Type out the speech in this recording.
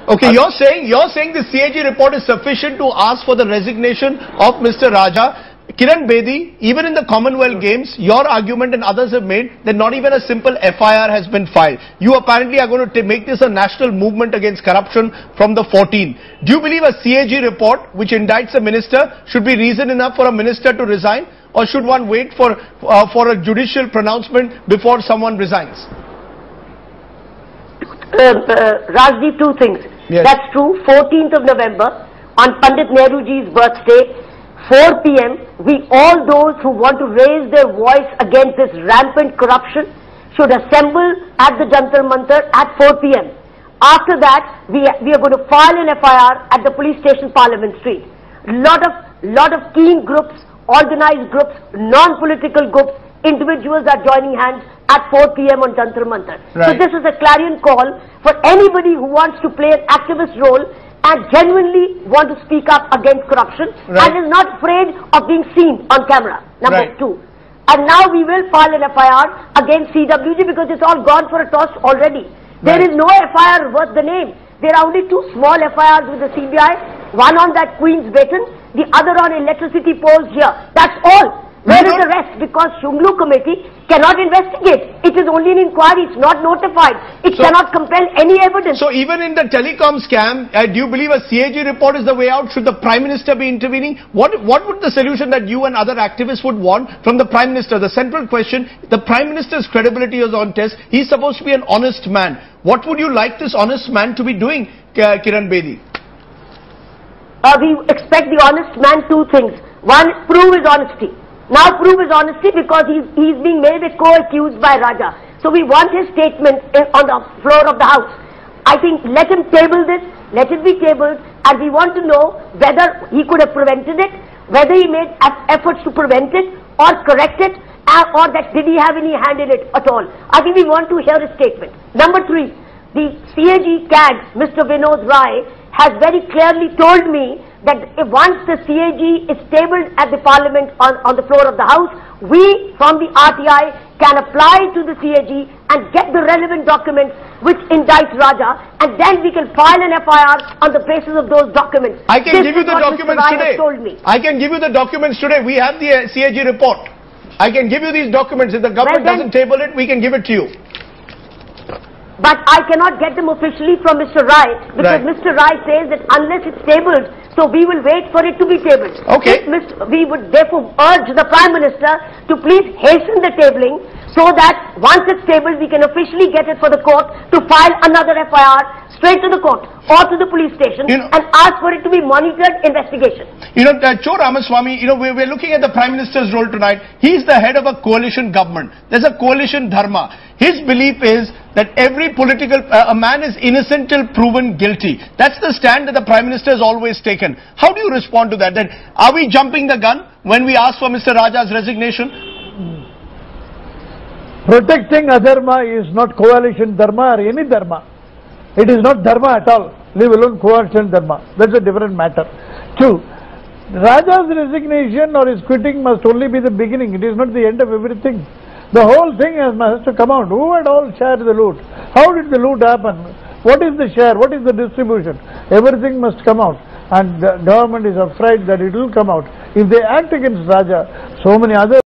Okay, you're saying the CAG report is sufficient to ask for the resignation of Mr. Raja. Kiran Bedi, even in the Commonwealth Games, your argument and others have made that not even a simple FIR has been filed. You apparently are going to make this a national movement against corruption from the 14. Do you believe a CAG report which indicts a minister should be reason enough for a minister to resign, or should one wait for a judicial pronouncement before someone resigns? Rajiv, two things. Yes. That's true. 14th of November, on Pandit Nehruji's birthday, 4 p.m., all those who want to raise their voice against this rampant corruption should assemble at the Jantar Mantar at 4 p.m. After that, we are going to file an FIR at the police station, Parliament Street. Lot of keen groups, organized groups, non-political groups, individuals are joining hands at 4 p.m. on Jantar Mantar. Right. So this is a clarion call for anybody who wants to play an activist role and genuinely want to speak up against corruption, right, and is not afraid of being seen on camera. Number right. 2. And now we will file an FIR against CWG because it's all gone for a toss already. Right. There is no FIR worth the name. There are only 2 small FIRs with the CBI, one on that Queen's Baton, the other on electricity poles here. That's all. Where is the rest? Because Shunglu committee cannot investigate. It is only an inquiry. It's not notified. It cannot compel any evidence. So even in the telecom scam, do you believe a CAG report is the way out? Should the Prime Minister be intervening? What would the solution that you and other activists would want from the Prime Minister? The central question, the Prime Minister's credibility is on test. He's supposed to be an honest man. What would you like this honest man to be doing, Kiran Bedi? We expect the honest man 2 things. One, prove his honesty. Now prove his honesty because he's being made a co-accused by Raja. So we want his statement on the floor of the House. I think let him table this, let it be tabled, and we want to know whether he could have prevented it, whether he made efforts to prevent it or correct it, or that did he have any hand in it at all. I think we want to hear his statement. Number 3, the CAG CAD, Mr. Vinod Rai, has very clearly told me that once the CAG is tabled at the Parliament on the floor of the House, we from the RTI can apply to the CAG and get the relevant documents which indict Raja, and then we can file an FIR on the basis of those documents. I can give you the documents today. I can give you the documents today. We have the CAG report. I can give you these documents. If the government doesn't table it, we can give it to you. But I cannot get them officially from Mr. Rai because Mr. Rai says that unless it's tabled, so we will wait for it to be tabled. Okay. We would therefore urge the Prime Minister to please hasten the tabling so that once it's tabled, we can officially get it for the court to file another FIR straight to the court or to the police station and ask for it to be monitored investigation. Cho.Ramaswamy, we're looking at the Prime Minister's role tonight. He's the head of a coalition government. There's a coalition dharma. His belief is that every a man is innocent till proven guilty. That's the stand that the Prime Minister has always taken. How do you respond to that? That are we jumping the gun when we ask for Mr. Raja's resignation? Protecting adharma is not coalition dharma or any dharma. It is not dharma at all, leave alone coalition dharma. That's a different matter. 2, Raja's resignation or his quitting must only be the beginning. It is not the end of everything. The whole thing has to come out. Who had all shared the loot? How did the loot happen? What is the share? What is the distribution? Everything must come out. And the government is afraid that it will come out. If they act against Raja, so many other